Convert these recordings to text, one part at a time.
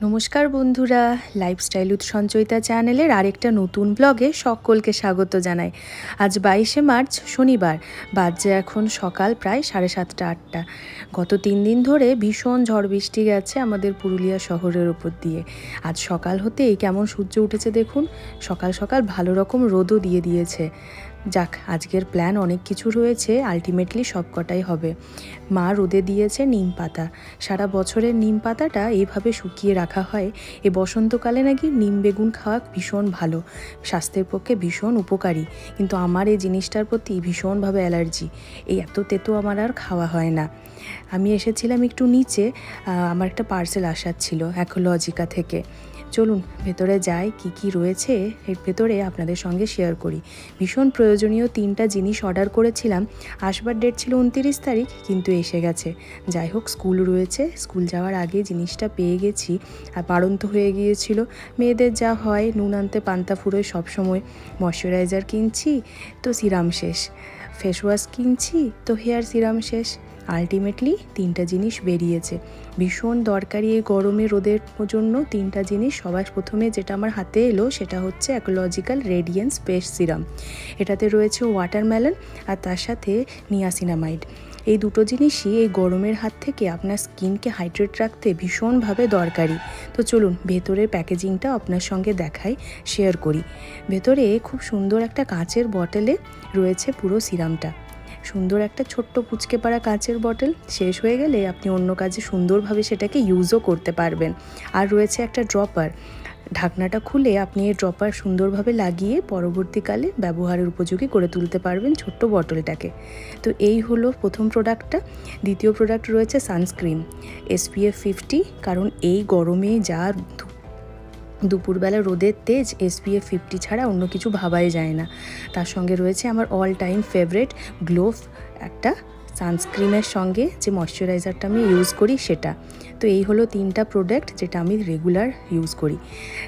নমস্কার বন্ধুরা, lifestyle with Sanchayita চ্যানেলের আরেকটা নতুন ব্লগে সকলকে স্বাগত জানাই। আজ 22শে মার্চ শনিবার, বাজে এখন সকাল প্রায় 7:30-8টা। গত 3 দিন ধরে ভীষণ ঝড় বৃষ্টি গেছে আমাদের পুরুলিয়া শহরের ওপর দিয়ে। আজ সকাল হতেই কেমন সূর্য উঠেছে দেখুন, সকাল সকাল ভালো রকম রোদও দিয়ে দিয়েছে। যাক, আজকের প্ল্যান অনেক কিছু রয়েছে, আলটিমেটলি সব কটাই হবে। মা রোদে দিয়েছে নিম পাতা। সারা বছরের নিম পাতাটা এইভাবে শুকিয়ে রাখা হয়। এই বসন্তকালে নাকি নিম বেগুন খাওয়া ভীষণ ভালো, স্বাস্থ্যের পক্ষে ভীষণ উপকারী। কিন্তু আমার এই জিনিসটার প্রতি ভীষণভাবে অ্যালার্জি, এই এত তেতো আমার আর খাওয়া হয় না। আমি এসেছিলাম একটু নিচে, আমার একটা পার্সেল আসার ছিল অ্যাকোলজিকা থেকে। চলুন ভেতরে যাই, কি কি রয়েছে এর ভেতরে আপনাদের সঙ্গে শেয়ার করি। ভীষণ প্রয়োজনীয় 3টা জিনিস অর্ডার করেছিলাম, আসবার ডেট ছিল 29 তারিখ, কিন্তু এসে গেছে। যাই হোক, স্কুল রয়েছে, স্কুল যাওয়ার আগে জিনিসটা পেয়ে গেছি। আর বাড়ন্ত হয়ে গিয়েছিল, মেয়েদের যা হয় নুন আনতে পান্তা ফুরোয় সবসময়। ময়শ্চারাইজার কিনছি তো সিরাম শেষ, ফেস ওয়াশ কিনছি তো হেয়ার সিরাম শেষ। আলটিমেটলি 3টা জিনিস বেরিয়েছে, ভীষণ দরকারি এই গরমে রোদের জন্য 3টা জিনিস। সবার প্রথমে যেটা আমার হাতে এলো সেটা হচ্ছে অ্যাকোলজিক্যাল রেডিয়েন্স ফেস সিরাম। এটাতে রয়েছে ওয়াটারমেলন আর তার সাথে নিয়াসিনামাইড। এই দুটো জিনিসই এই গরমের হাত থেকে আপনার স্কিনকে হাইড্রেট রাখতে ভীষণভাবে দরকারি। তো চলুন ভেতরের প্যাকেজিংটা আপনার সঙ্গে দেখাই, শেয়ার করি। ভেতরে খুব সুন্দর একটা কাঁচের বটলে রয়েছে পুরো সিরামটা। সুন্দর একটা ছোট্ট পুচকে পাড়া কাঁচের বটল, শেষ হয়ে গেলে আপনি অন্য কাজে সুন্দরভাবে সেটাকে ইউজও করতে পারবেন। আর রয়েছে একটা ড্রপার, ঢাকনাটা খুলে আপনি এই ড্রপার সুন্দরভাবে লাগিয়ে পরবর্তীকালে ব্যবহারের উপযোগী করে তুলতে পারবেন ছোট্ট বটলটাকে। তো এই হলো প্রথম প্রোডাক্টটা। দ্বিতীয় প্রোডাক্ট রয়েছে সানস্ক্রিন SPF 50, কারণ এই গরমে যা দুপুরবেলা রোদের তেজ, SPF 50 ছাড়া অন্য কিছু ভাবাই যায় না। তার সঙ্গে রয়েছে আমার অল টাইম ফেভারিট গ্লোভ একটা সানস্ক্রিনের সঙ্গে যে ময়শ্চারাইজারটা আমি ইউজ করি সেটা। তো এই হলো 3টা প্রোডাক্ট যেটা আমি রেগুলার ইউজ করি।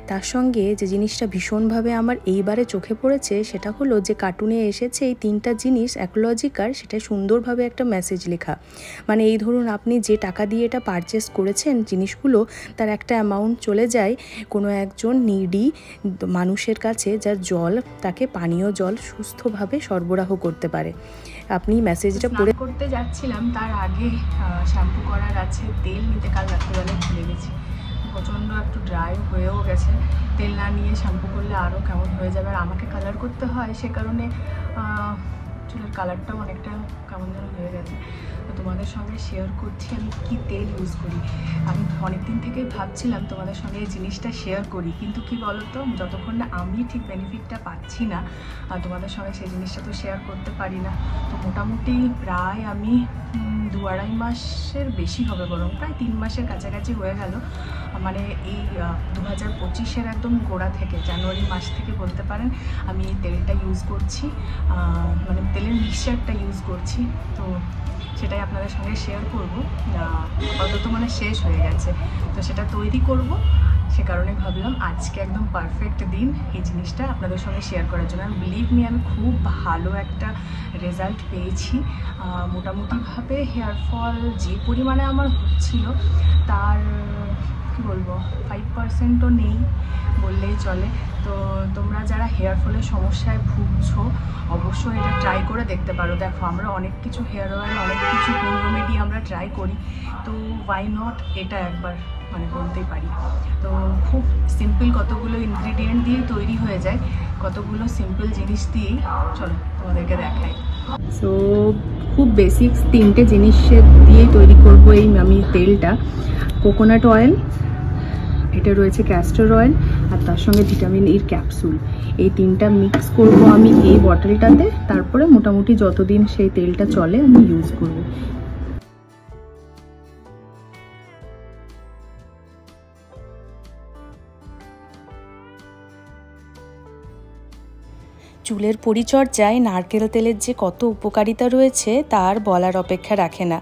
তার সঙ্গে যে জিনিসটা ভীষণভাবে আমার এইবারে চোখে পড়েছে সেটা হলো যে কার্টুনে এসেছে এই 3টা জিনিস অ্যাকোলজিকার, সেটা সুন্দরভাবে একটা মেসেজ লেখা। মানে এই ধরুন আপনি যে টাকা দিয়ে এটা পারচেস করেছেন জিনিসগুলো, তার একটা অ্যামাউন্ট চলে যায় কোনো একজন নিডি মানুষের কাছে, যার জল তাকে পানীয় জল সুস্থভাবে সরবরাহ করতে পারে। আপনি মেসেজটা পড়ে করতে যাচ্ছিলাম, তার আগে শ্যাম্পু করার আছে, তেল নিতে কাল রাত্রিবেলায় ভুলে গেছি। প্রচণ্ড একটু ড্রাই হয়েও গেছে, তেল না নিয়ে শ্যাম্পু করলে আরও কেমন হয়ে যাবে। আর আমাকে কালার করতে হয়, সে কারণে চুলের কালারটাও অনেকটা কেমন যেন হয়ে গেছে। তো তোমাদের সঙ্গে শেয়ার করছি আমি কি তেল ইউজ করি। আমি অনেক দিন থেকেই ভাবছিলাম তোমাদের সঙ্গে এই জিনিসটা শেয়ার করি, কিন্তু কি বলতো, যতক্ষণ না আমি ঠিক বেনিফিটটা পাচ্ছি না তোমাদের সঙ্গে সেই জিনিসটা তো শেয়ার করতে পারি না। তো মোটামুটি প্রায় আমি 2-2.5 মাসের বেশি হবে, বরং প্রায় 3 মাসের কাছাকাছি হয়ে গেল। মানে এই 2025-এর একদম গোড়া থেকে, জানুয়ারি মাস থেকে বলতে পারেন, আমি এই তেলটা ইউজ করছি, মানে তেলের মিক্সচারটা ইউজ করছি। তো সেটাই আপনাদের সঙ্গে শেয়ার করব। আপাতত মানে শেষ হয়ে গেছে, তো সেটা তৈরি করব, সে কারণে ভাবলাম আজকে একদম পারফেক্ট দিন এই জিনিসটা আপনাদের সঙ্গে শেয়ার করার জন্য। আর বিলিভ মি, আমি খুব ভালো একটা রেজাল্ট পেয়েছি। মোটামুটিভাবে হেয়ার ফল যে পরিমাণে আমার হচ্ছিল তার কী বলবো 5%ও নেই বললেই চলে। তো তোমরা যারা হেয়ার ফলের সমস্যায় ভুগছো অবশ্যই এটা ট্রাই করে দেখতে পারো। দেখো, আমরা অনেক কিছু হেয়ার অয়েল, অনেক কিছু হোম রেমেডি আমরা ট্রাই করি, তো ওয়াই নট এটা একবার মানে বলতেই পারি। তো খুব সিম্পল কতগুলো ইনগ্রিডিয়েন্ট দিয়ে তৈরি হয়ে যায়, কতগুলো সিম্পল জিনিস দিয়েই। চলো তোমাদেরকে দেখাই। সো খুব বেসিক্স 3টে জিনিস দিয়েই তৈরি করবো এই আমি তেলটা। কোকোনাট অয়েল, এটা রয়েছে ক্যাস্টর অয়েল, আর তার সঙ্গে ভিটামিন ইর ক্যাপসুল। এই 3টা মিক্স করব আমি এই বটলটাতে, তারপরে মোটামুটি যতদিন সেই তেলটা চলে আমি ইউজ করব। চুলের পরিচর্যায় নারকেল তেলের যে কত উপকারিতা রয়েছে তার বলার অপেক্ষা রাখে না।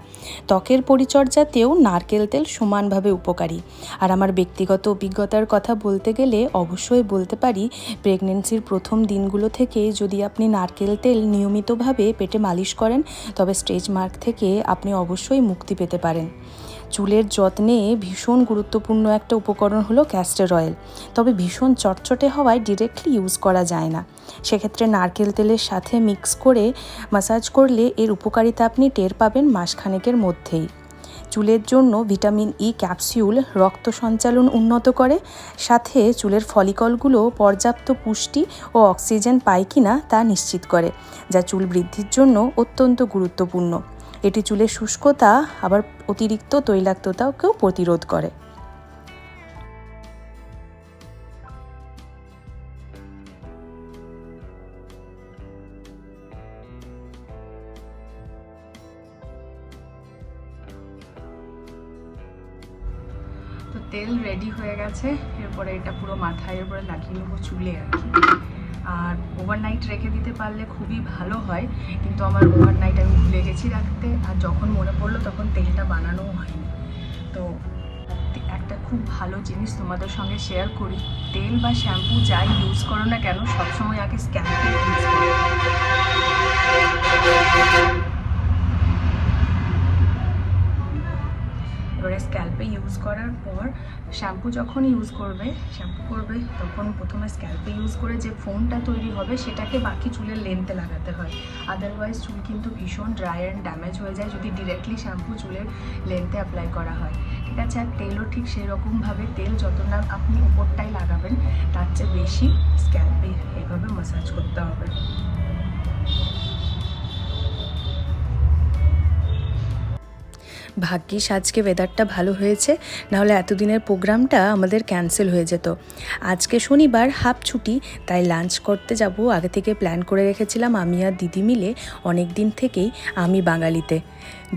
ত্বকের পরিচর্যাতেও নারকেল তেল সমানভাবে উপকারী। আর আমার ব্যক্তিগত অভিজ্ঞতার কথা বলতে গেলে অবশ্যই বলতে পারি, প্রেগনেন্সির প্রথম দিনগুলো থেকে যদি আপনি নারকেল তেল নিয়মিতভাবে পেটে মালিশ করেন তবে স্ট্রেচ মার্ক থেকে আপনি অবশ্যই মুক্তি পেতে পারেন। চুলের যত্নে ভীষণ গুরুত্বপূর্ণ একটা উপকরণ হলো ক্যাস্টর অয়েল, তবে ভীষণ চটচটে হওয়ায় ডিরেক্টলি ইউজ করা যায় না। সেক্ষেত্রে নারকেল তেলের সাথে মিক্স করে ম্যাসাজ করলে এর উপকারিতা আপনি টের পাবেন মাসখানেকের মধ্যেই। চুলের জন্য ভিটামিন ই ক্যাপসিউল রক্ত সঞ্চালন উন্নত করে, সাথে চুলের ফলিকলগুলো পর্যাপ্ত পুষ্টি ও অক্সিজেন পায় কিনা তা নিশ্চিত করে, যা চুল বৃদ্ধির জন্য অত্যন্ত গুরুত্বপূর্ণ। এটি চুলের শুষ্কতা আবার অতিরিক্ত তৈলাক্ততাকেও প্রতিরোধ করে। তো তেল রেডি হয়ে গেছে, এরপরে এটা পুরো মাথায় এরপরে লাগিয়ে নেবো চুলে আর কি। আর ওভারনাইট রেখে দিতে পারলে খুবই ভালো হয়, কিন্তু আমার ওভারনাইট আমি ভুলে গেছি রাখতে, আর যখন মনে পড়লো তখন তেলটা বানানোও হয়নি। তো একটা খুব ভালো জিনিস তোমাদের সঙ্গে শেয়ার করি, তেল বা শ্যাম্পু যাই ইউজ করো না কেন সবসময় আগে স্ক্যাল্পে ইউজ করো। এবারে স্ক্যাল্পে ইউজ করার পর শ্যাম্পু যখন ইউজ করবে তখন প্রথমে স্ক্যাল্পে ইউজ করে যে ফোমটা তৈরি হবে সেটাকে বাকি চুলের লেন্থে লাগাতে হয়। আদারওয়াইজ চুল কিন্তু ভীষণ ড্রাই অ্যান্ড ড্যামেজ হয়ে যায় যদি ডিরেক্টলি শ্যাম্পু চুলের লেন্থে অ্যাপ্লাই করা হয়, ঠিক আছে। আর তেলও ঠিক সেই রকমভাবে, তেল যত না আপনি উপরটাই লাগাবেন তার চেয়ে বেশি স্ক্যাল্পে এইভাবে ম্যাসাজ করতে হবে। ভাগ্যিস আজকে ওয়েদারটা ভালো হয়েছে, নাহলে এতদিনের প্রোগ্রামটা আমাদের ক্যান্সেল হয়ে যেত। আজকে শনিবার, হাফ ছুটি, তাই লাঞ্চ করতে যাব। আগে থেকে প্ল্যান করে রেখেছিলাম আমি আর দিদি মিলে অনেক দিন থেকেই, আমি বাঙালিতে।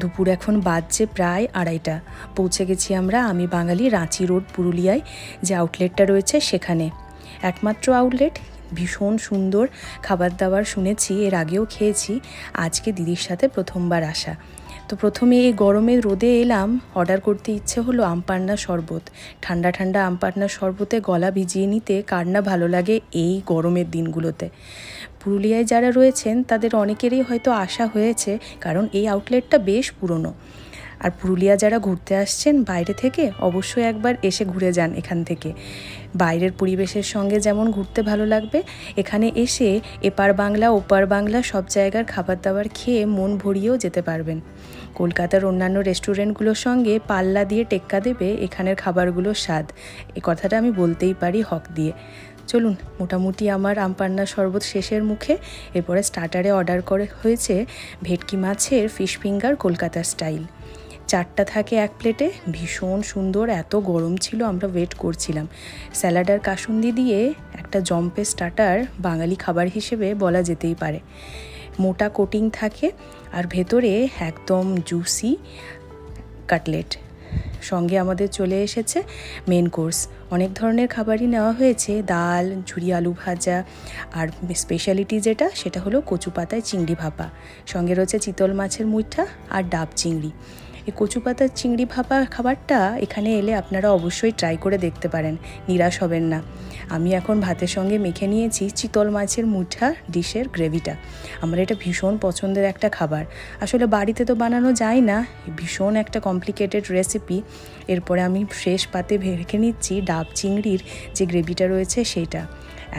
দুপুর এখন বাজছে প্রায় 2:30। পৌঁছে গেছি আমরা আমি বাঙালি রাঁচি রোড, পুরুলিয়ায় যে আউটলেটটা রয়েছে সেখানে। একমাত্র আউটলেট, ভীষণ সুন্দর খাবার দাবার, শুনেছি এর আগেও খেয়েছি, আজকে দিদির সাথে প্রথমবার আসা। তো প্রথমে এই গরমে রোদে এলাম, অর্ডার করতে ইচ্ছে হলো আমপান্না শরবত। ঠান্ডা ঠান্ডা আমপান্না শরবতে গলা ভিজিয়ে নিতে কার না ভালো লাগে এই গরমের দিনগুলোতে। পুরুলিয়ায় যারা রয়েছেন তাদের অনেকেরই হয়তো আশা হয়েছে, কারণ এই আউটলেটটা বেশ পুরনো। আর পুরুলিয়া যারা ঘুরতে আসছেন বাইরে থেকে অবশ্যই একবার এসে ঘুরে যান এখান থেকে। বাইরের পরিবেশের সঙ্গে যেমন ঘুরতে ভালো লাগবে, এখানে এসে এপার বাংলা ওপার বাংলা সব জায়গার খাবার দাবার খেয়ে মন ভরিয়েও যেতে পারবেন। কলকাতার অন্যান্য রেস্টুরেন্টগুলোর সঙ্গে পাল্লা দিয়ে টেক্কা দেবে এখানের খাবারগুলোর স্বাদ, এ কথাটা আমি বলতেই পারি হক দিয়ে। চলুন, মোটামুটি আমার আমপান্না শরবত শেষের মুখে। এরপরে স্টার্টারে অর্ডার করে হয়েছে ভেটকি মাছের ফিশ ফিঙ্গার কলকাতা স্টাইল। 4টা থাকে এক প্লেটে, ভীষণ সুন্দর। এত গরম ছিল আমরা ওয়েট করছিলাম। স্যালাড আর কাসুন্দি দিয়ে একটা জম্পে স্টার্টার বাঙালি খাবার হিসেবে বলা যেতেই পারে। মোটা কোটিং থাকে আর ভেতরে একদম জুসি কাটলেট। সঙ্গে আমাদের চলে এসেছে মেন কোর্স। অনেক ধরনের খাবারই নেওয়া হয়েছে, ডাল, ঝুরি আলু ভাজা, আর স্পেশালিটি যেটা সেটা হলো কচু পাতায় চিংড়ি ভাপা। সঙ্গে রয়েছে চিতল মাছের মুইঠা আর ডাব চিংড়ি। এই কচু পাতার চিংড়ি ভাপা খাবারটা এখানে এলে আপনারা অবশ্যই ট্রাই করে দেখতে পারেন, নিরাশ হবেন না। আমি এখন ভাতের সঙ্গে মেখে নিয়েছি চিতল মাছের মুঠা ডিশের গ্রেভিটা। আমার এটা ভীষণ পছন্দের একটা খাবার। আসলে বাড়িতে তো বানানো যায় না, ভীষণ একটা কমপ্লিকেটেড রেসিপি। এরপরে আমি ফ্রেশ পাতে রেখে নিচ্ছি ডাব চিংড়ির যে গ্রেভিটা রয়েছে সেইটা।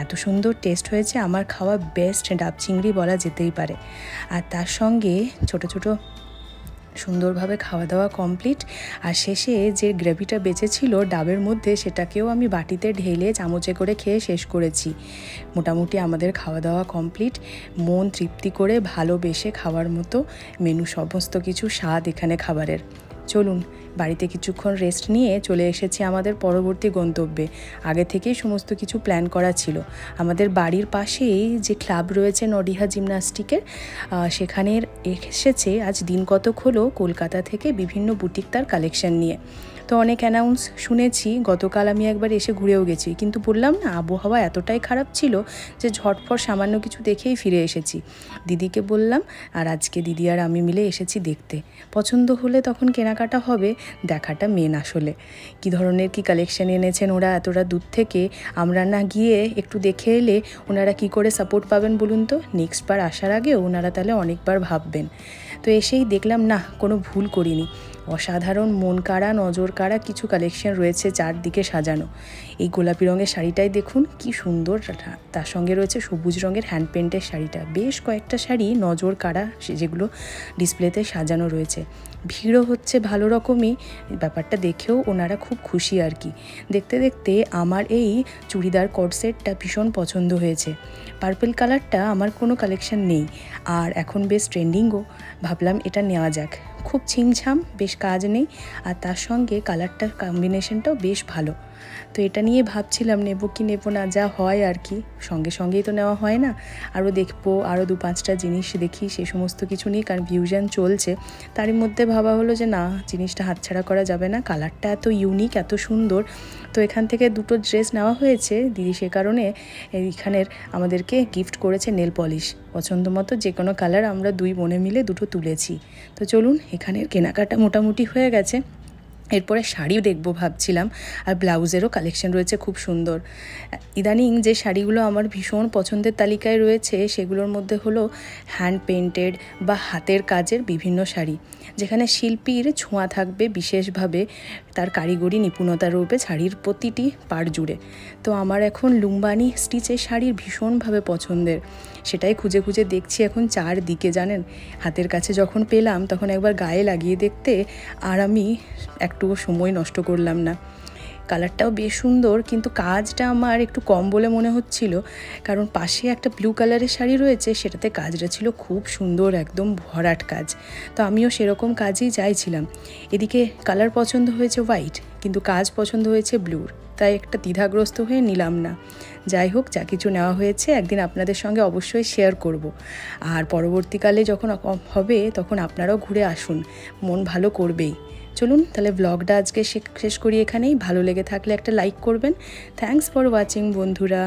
এত সুন্দর টেস্ট হয়েছে, আমার খাওয়া বেস্ট ডাব চিংড়ি বলা যেতেই পারে। আর তার সঙ্গে ছোট ছোট সুন্দরভাবে খাওয়া দাওয়া কমপ্লিট। আর শেষে যে গ্রেভিটা বেঁচেছিল ডাবের মধ্যে সেটাকেও আমি বাটিতে ঢেলে চামচে করে খেয়ে শেষ করেছি। মোটামুটি আমাদের খাওয়া দাওয়া কমপ্লিট। মন তৃপ্তি করে ভালোবেসে খাওয়ার মতো মেনু, সমস্ত কিছু স্বাদ এখানে খাবারের। চলুন বাড়িতে কিছুক্ষণ রেস্ট নিয়ে চলে এসেছি আমাদের পরবর্তী গন্তব্যে। আগে থেকেই সমস্ত কিছু প্ল্যান করা ছিল। আমাদের বাড়ির পাশেই যে ক্লাব রয়েছে নডিহা জিমন্যাস্টিকের, সেখানে এসেছে আজ দিন কতক হলো কলকাতা থেকে বিভিন্ন বুটিক তার কালেকশন নিয়ে। তো অনেক অ্যানাউন্স শুনেছি, গতকাল আমি একবার এসে ঘুরেও গেছি, কিন্তু বললাম না আবহাওয়া এতটাই খারাপ ছিল যে ঝটফট সামান্য কিছু দেখেই ফিরে এসেছি। দিদিকে বললাম, আর আজকে দিদি আর আমি মিলে এসেছি দেখতে। পছন্দ হলে তখন কেনাকাটা হবে, দেখাটা মেন আসলে। কী ধরনের কি কালেকশন এনেছেন ওরা এতটা দূর থেকে, আমরা না গিয়ে একটু দেখে এলে ওনারা কি করে সাপোর্ট পাবেন বলুন তো। নেক্সট বার আসার আগে ওনারা তাহলে অনেকবার ভাববেন। তো এসেই দেখলাম না কোনো ভুল করিনি, অসাধারণ মন কাড়া নজর কাড়া কিছু কালেকশন রয়েছে চারদিকে সাজানো। এই গোলাপি রঙের শাড়িটাই দেখুন কি সুন্দর, তার সঙ্গে রয়েছে সবুজ রঙের হ্যান্ড পেন্টের শাড়িটা। বেশ কয়েকটা শাড়ি নজর কাড়া যেগুলো ডিসপ্লেতে সাজানো রয়েছে। ভিড়ও হচ্ছে ভালো রকমই, ব্যাপারটা দেখেও ওনারা খুব খুশি আর কি। দেখতে দেখতে আমার এই চুড়িদার কোট সেটটা ভীষণ পছন্দ হয়েছে। পার্পল কালারটা আমার কোনো কালেকশন নেই, আর এখন বেশ ট্রেন্ডিংও, ভাবলাম এটা নেওয়া যাক। খুব ছিমছাম, বেশ কাজ নেই, আর তার সঙ্গে কালারটার কম্বিনেশনটাও বেশ ভালো। তো এটা নিয়ে ভাবছিলাম নেব কি নেব না, যা হয় আর কি, সঙ্গে সঙ্গেই তো নেওয়া হয় না। আরও দেখবো, আরও 2-5টা জিনিস দেখি, সে সমস্ত কিছু নিয়ে, কারণ ভিউশন চলছে। তারই মধ্যে ভাবা হলো যে না, জিনিসটা হাতছাড়া করা যাবে না, কালারটা এত ইউনিক এত সুন্দর। তো এখান থেকে 2টো ড্রেস নেওয়া হয়েছে। দিদি সে কারণে এইখানের আমাদেরকে গিফট করেছে নেল পলিশ। পছন্দ মতো যে কোনো কালার আমরা 2 বোনে মিলে 2টো তুলেছি। তো চলুন, এখানের কেনাকাটা মোটামুটি হয়ে গেছে। এরপরে শাড়িও দেখবো ভাবছিলাম, আর ব্লাউজেরও কালেকশন রয়েছে খুব সুন্দর। ইদানিং যে শাড়িগুলো আমার ভীষণ পছন্দের তালিকায় রয়েছে সেগুলোর মধ্যে হলো হ্যান্ড পেইন্টেড বা হাতের কাজের বিভিন্ন শাড়ি, যেখানে শিল্পীর ছোঁয়া থাকবে বিশেষভাবে, তার কারিগরি নিপুণতার রূপে শাড়ির প্রতিটি পাড় জুড়ে। তো আমার এখন লুম্বানি স্টিচের শাড়ির ভীষণভাবে পছন্দের, সেটাই খুঁজে খুঁজে দেখছি এখন চারদিকে। জানেন, হাতের কাছে যখন পেলাম তখন একবার গায়ে লাগিয়ে দেখতে আর আমি একটুও সময় নষ্ট করলাম না। কালারটাও বেশ সুন্দর, কিন্তু কাজটা আমার একটু কম বলে মনে হচ্ছিল, কারণ পাশে একটা ব্লু কালারের শাড়ি রয়েছে, সেটাতে কাজটা ছিল খুব সুন্দর, একদম ভরাট কাজ। তো আমিও সেরকম কাজই চাইছিলাম। এদিকে কালার পছন্দ হয়েছে হোয়াইট, কিন্তু কাজ পছন্দ হয়েছে ব্লুর, তাই একটা দ্বিধাগ্রস্ত হয়ে নিলাম না। যাই হোক, যা কিছু নেওয়া হয়েছে একদিন আপনাদের সঙ্গে অবশ্যই শেয়ার করব। আর পরবর্তীকালে যখন হবে তখন আপনারাও ঘুরে আসুন, মন ভালো করবেই। চলুন তাহলে ব্লগটা আজকে শেষ করি এখানেই। ভালো লেগে থাকলে একটা লাইক করবেন। থ্যাঙ্কস ফর ওয়াচিং বন্ধুরা।